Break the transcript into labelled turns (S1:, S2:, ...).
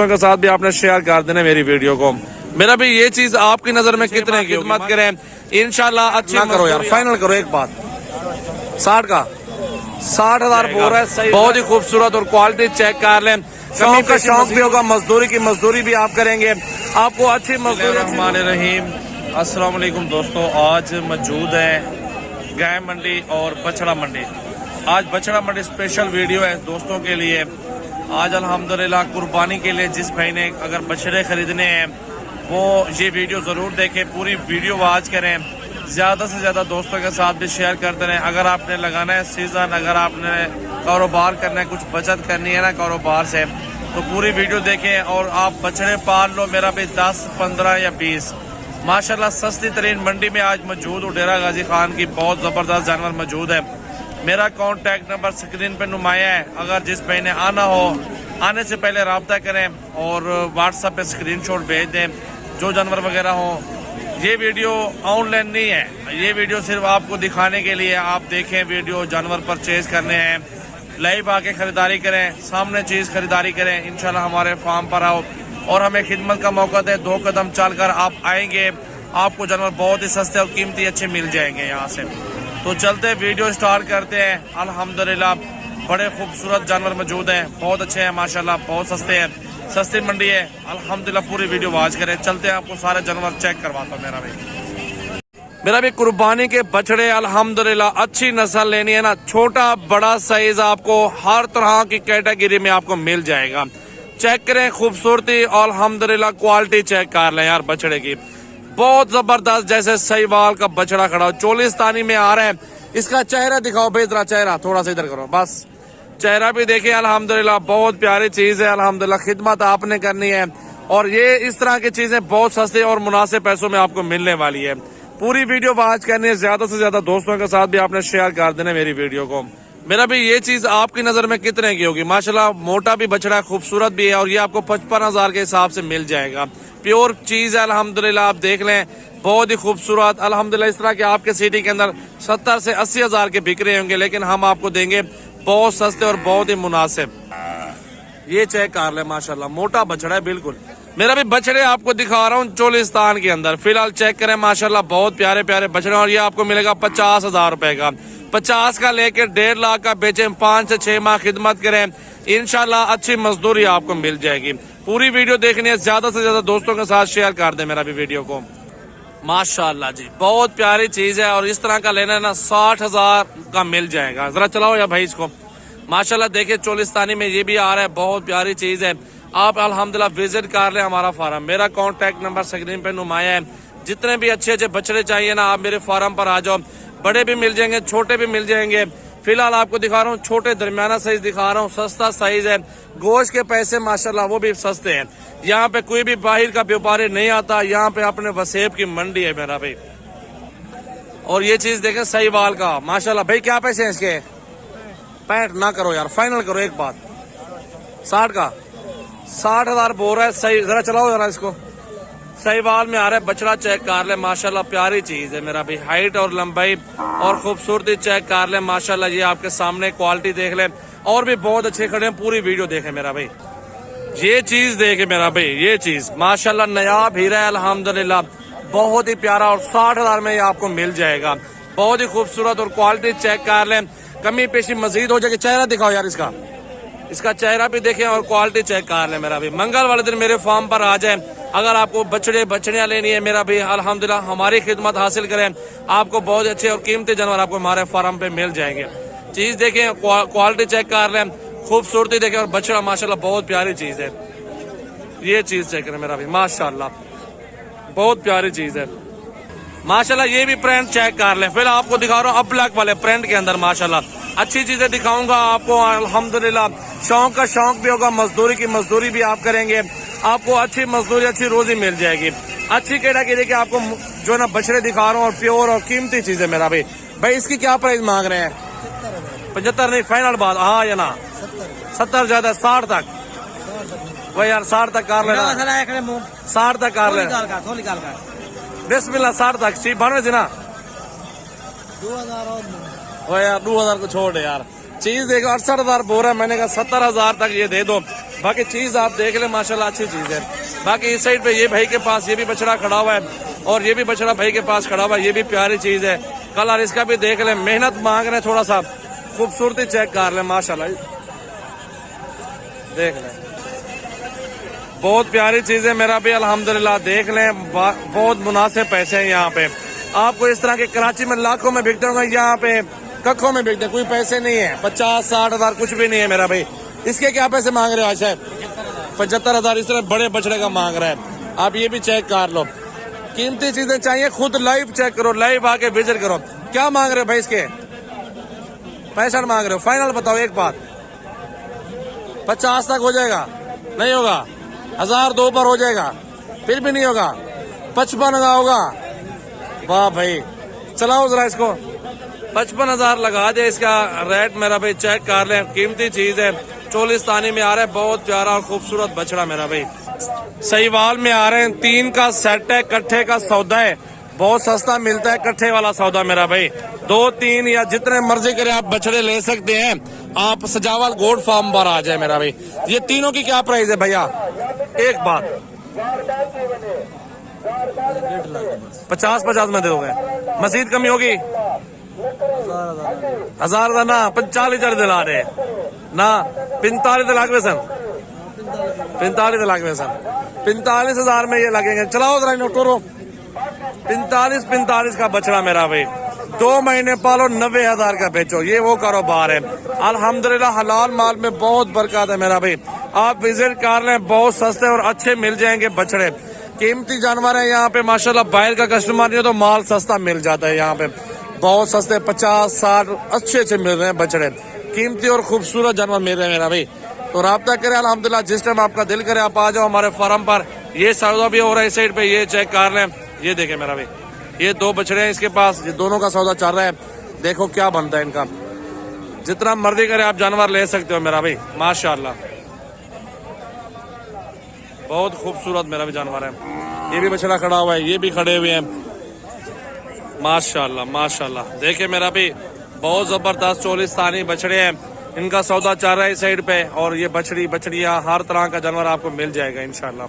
S1: दोस्तों के साथ भी आपने शेयर कर देना मेरी वीडियो को। मेरा भी ये चीज आपकी नजर में कितने की मत करें इंशाल्लाह अच्छी ना करो यार, फाइनल करो एक बात। 60 का 60,000 बोल रहा है, सही बहुत ही खूबसूरत और क्वालिटी चेक कर लें। शौक का शौक भी होगा, मजदूरी की मजदूरी भी आप करेंगे, आपको अच्छी मजदूरी। रहीम अस्सलाम वालेकुम दोस्तों, आज मौजूद है गाय मंडी और बछड़ा मंडी। आज बछड़ा मंडी स्पेशल वीडियो है दोस्तों के लिए। आज अल्हम्दुलिल्लाह कुर्बानी के लिए जिस भाई ने अगर बछड़े खरीदने हैं वो ये वीडियो जरूर देखें, पूरी वीडियो वॉच करें, ज्यादा से ज्यादा दोस्तों के साथ भी शेयर करते रहें। अगर आपने लगाना है सीजन, अगर आपने कारोबार करना है, कुछ बचत करनी है ना कारोबार से, तो पूरी वीडियो देखें और आप बछड़े पाल लो। मेरा भी 10, 15 या 20 माशाल्लाह सस्ती तरीन मंडी में आज मौजूद हूँ। डेरा गाजी खान की बहुत जबरदस्त जानवर मौजूद है। मेरा कॉन्टैक्ट नंबर स्क्रीन पे नुमाया है। अगर जिस भाई ने आना हो, आने से पहले रब्ता करें और व्हाट्सएप पे स्क्रीनशॉट भेज दें जो जानवर वगैरह हो। ये वीडियो ऑनलाइन नहीं है, ये वीडियो सिर्फ आपको दिखाने के लिए। आप देखें वीडियो, जानवर परचेज करने हैं, लाइव आके खरीदारी करें, सामने चीज खरीदारी करें। इंशाल्लाह हमारे फार्म पर आओ और हमें खिदमत का मौका दे। 2 कदम चलकर आप आएंगे, आपको जानवर बहुत ही सस्ते और कीमती अच्छे मिल जाएंगे यहाँ से। तो चलते वीडियो स्टार्ट करते हैं। अल्हम्दुलिल्लाह बड़े खूबसूरत जानवर मौजूद हैं, बहुत अच्छे हैं माशाल्लाह, बहुत सस्ते हैं, सस्ती मंडी है अल्हम्दुलिल्लाह। पूरी वीडियो वॉच करें, चलते हैं आपको सारे जानवर चेक करवाता हूँ। मेरा भी कुर्बानी के बछड़े अल्हम्दुलिल्लाह अच्छी नस्ल लेनी है ना, छोटा बड़ा साइज आपको हर तरह की कैटेगरी में आपको मिल जाएगा। चेक करें खूबसूरती और अल्हम्दुलिल्लाह क्वालिटी चेक कर लें यार बछड़े की, बहुत जबरदस्त। जैसे सहीवाल का बछड़ा खड़ा हो, चोलिस्तानी में आ रहा है। इसका चेहरा दिखाओ भाई, जरा चेहरा थोड़ा सा इधर करो, बस चेहरा भी देखिए। अल्हम्दुलिल्लाह बहुत प्यारी चीज है। अल्हम्दुलिल्लाह खिदमत आपने करनी है और ये इस तरह की चीजें बहुत सस्ते और मुनासिब पैसों में आपको मिलने वाली है। पूरी वीडियो वॉच करनी है, ज्यादा से ज्यादा दोस्तों के साथ भी आपने शेयर कर देना मेरी वीडियो को। मेरा भी ये चीज आपकी नजर में कितने की होगी? माशाल्लाह मोटा भी बछड़ा, खूबसूरत भी है और ये आपको 55,000 के हिसाब से मिल जाएगा। प्योर चीज है अल्हम्दुलिल्लाह, आप देख लें, बहुत ही खूबसूरत अल्हम्दुलिल्लाह। इस तरह के आपके सिटी के अंदर 70 से 80,000 के बिक रहे होंगे, लेकिन हम आपको देंगे बहुत सस्ते और बहुत ही मुनासिब। ये चेक कर ले माशाल्लाह, मोटा बछड़ा है बिल्कुल। मेरा भी बछड़े आपको दिखा रहा हूँ चोलिस्तान के अंदर। फिलहाल चेक करें माशाल्लाह, बहुत प्यारे प्यारे बछड़े और ये आपको मिलेगा 50,000 रुपए का। 50 का लेकर 1.5 लाख का बेचें, 5 से 6 माह खिदमत करें, इंशाल्लाह अच्छी मजदूरी आपको मिल जाएगी। पूरी वीडियो देखनी है, ज्यादा से ज्यादा दोस्तों के साथ शेयर कर दे मेरा भी वीडियो को। माशाल्लाह जी बहुत प्यारी चीज है और इस तरह का लेना है ना 60,000 का मिल जाएगा। जरा चलाओ या भाई इसको। माशाल्लाह देखिए चोलिस्तानी में ये भी आ रहा है, बहुत प्यारी चीज है। आप अल्हम्दुलिल्लाह विजिट कर ले हमारा फार्म। मेरा कॉन्टैक्ट नंबर स्क्रीन पे नुमाया है। जितने भी अच्छे अच्छे बछड़े चाहिए ना, आप मेरे फार्म पर आ जाओ। बड़े भी मिल जाएंगे, छोटे भी मिल जाएंगे। फिलहाल आपको दिखा रहा हूँ छोटे दरमियाना साइज दिखा रहा हूँ, सस्ता साइज है। गोश्त के पैसे माशाल्लाह वो भी सस्ते हैं। यहाँ पे कोई भी बाहर का व्यापारी नहीं आता, यहाँ पे अपने वसेब की मंडी है मेरा भाई। और ये चीज देखें सहीवाल का माशाल्लाह। भाई क्या पैसे हैं इसके? 65 ना करो यार, फाइनल करो एक बात। 60 का 60,000 बोल रहा है, सही जरा चलाओ जरा इसको। सहीवाल में आ रहा है बछड़ा, चेक कर ले माशाल्लाह, प्यारी चीज है मेरा भाई। हाइट और लंबाई और खूबसूरती चेक कर ले माशाल्लाह। ये आपके सामने क्वालिटी देख ले, और भी बहुत अच्छे खड़े हैं। पूरी वीडियो देखे मेरा भाई, ये चीज देखे मेरा भाई, ये चीज माशाल्लाह नयाब हीरा है अल्हम्दुलिल्लाह, बहुत ही प्यारा और 60,000 में ये आपको मिल जाएगा। बहुत ही खूबसूरत और क्वालिटी चेक कर ले, कमी पेशी मजीद हो जाएगी। चेहरा दिखाओ यार इसका, इसका चेहरा भी देखें और क्वालिटी चेक कर ले मेरा भाई। मंगल वाले दिन मेरे फार्म पर आ जाए। अगर आपको बछड़ियाँ लेनी है मेरा भाई, अल्हम्दुलिल्लाह हमारी खिदमत हासिल करें, आपको बहुत अच्छे और कीमती जानवर आपको हमारे फार्म पे मिल जाएंगे। चीज देखें, क्वालिटी चेक कर लें, खूबसूरती देखें और बछड़ा माशाल्लाह बहुत प्यारी चीज है। ये चीज चेक करें मेरा भाई माशाल्लाह, बहुत प्यारी चीज है माशाल्लाह। ये भी प्रिंट चेक कर लें। फिर आपको दिखा रहा हूँ ब्लैक वाले प्रिंट के अंदर माशाल्लाह अच्छी चीजें दिखाऊंगा आपको अल्हम्दुलिल्लाह। शौक का शौक भी होगा, मजदूरी की मजदूरी भी आप करेंगे, आपको अच्छी मजदूरी अच्छी रोजी मिल जाएगी। अच्छी कैटेगरी के आपको जो ना बछड़े दिखा रहा हूँ और प्योर और कीमती चीज है मेरा भाई। भाई इसकी क्या प्राइस मांग रहे हैं? 75 नहीं, फाइनल बात हाँ या ना? 70 ज्यादा, 60 तक वही यार, 60 तक कर लेना, 60 तक कर लेना बिस्मिल्लाह। 60 तक सी 92 से ना 2000 यार, 2000 को छोड़ यार। चीज देखो 68,000 बोल रहा है, मैंने कहा 70,000 तक ये दे दो। बाकी चीज आप देख ले माशाल्लाह अच्छी चीज है। बाकी इस साइड पे ये भाई के पास ये भी बछड़ा खड़ा हुआ है और ये भी बछड़ा भाई के पास खड़ा हुआ है, ये भी प्यारी चीज है। कलर इसका भी देख ले, मेहनत मांग रहे थोड़ा सा, खूबसूरती चेक कर ले माशाल्लाह, देख ले बहुत प्यारी चीज है मेरा भी अल्हम्दुलिल्लाह। देख लें बहुत मुनासिब पैसे हैं यहाँ पे। आपको इस तरह के कराची में लाखों में बिकते होंगे, यहाँ पे कखों में बिकते, कोई पैसे नहीं है, 50-60 हजार कुछ भी नहीं है मेरा भाई। इसके क्या पैसे मांग रहे हो आज? 75,000 इस तरह बड़े बछड़े का मांग रहा है। आप ये भी चेक कर लो, कीमती चीजें चाहिए खुद लाइव चेक करो, लाइव आके विजिट करो। क्या मांग रहे हो भाई इसके? 65 मांग रहे हो, फाइनल बताओ एक बात। 50 तक हो जाएगा? नहीं होगा? 1000 दो पर हो जाएगा, फिर भी नहीं होगा? 55 का होगा? वाह भाई, चलाओ जरा इसको। 55,000 लगा दे इसका रेट मेरा भाई, चेक कर ले, कीमती चीज है। चोलिस्तानी में आ रहा है, बहुत प्यारा और खूबसूरत बछड़ा मेरा भाई। सहीवाल में आ रहे हैं, 3 का सेट है, कट्ठे का सौदा है, बहुत सस्ता मिलता है कट्ठे वाला सौदा मेरा भाई। 2-3 या जितने मर्जी करे आप बछड़े ले सकते हैं। आप सजावल गोड फार्म पर आ जाए मेरा भाई। ये तीनों की क्या प्राइस है भैया? एक बात 50-50 में दोगे? मजीद कमी होगी? 1000 ना 45 दिला दे ना, 45 लाख में सन, 45 लाख में सन, 45,000 में ये लगेंगे। चलाओ जरा नोटोरो, 45 का बछड़ा मेरा भाई। 2 महीने पालो, 90,000 का बेचो, ये वो कारोबार है अल्हम्दुलिल्लाह। हलाल माल में बहुत बरकत है मेरा भाई। आप विजिट कर लें, बहुत सस्ते और अच्छे मिल जाएंगे बछड़े। कीमती जानवर है यहाँ पे माशाल्लाह। बाहर का कस्टमर नहीं हो तो माल सस्ता मिल जाता है यहाँ पे, बहुत सस्ते 50-60 अच्छे मिल रहे हैं बछड़े। कीमती और खूबसूरत जानवर मिल रहे हैं मेरा भाई। तो राब्ता करें अल्हम्दुलिल्लाह, जिस टाइम आपका दिल करे आप आ जाओ हमारे फार्म पर। ये सौदा भी हो रहा है इस साइड पे, ये चेक कर लें। ये देखें मेरा भाई, ये 2 बछड़े हैं इसके पास, ये दोनों का सौदा चल रहा है। देखो क्या बनता है इनका, जितना मर्जी करे आप जानवर ले सकते हो मेरा भाई माशाल्लाह। बहुत खूबसूरत मेरा भी जानवर है। ये भी बछड़ा खड़ा हुआ है, ये भी खड़े हुए हैं माशाल्लाह माशाल्लाह। देखे मेरा भी बहुत जबरदस्त चोलिस्तानी बछड़े हैं, इनका सौदा चल रहा है इस साइड पे। और ये बछड़ियां हर तरह का जानवर आपको मिल जाएगा इंशाल्लाह।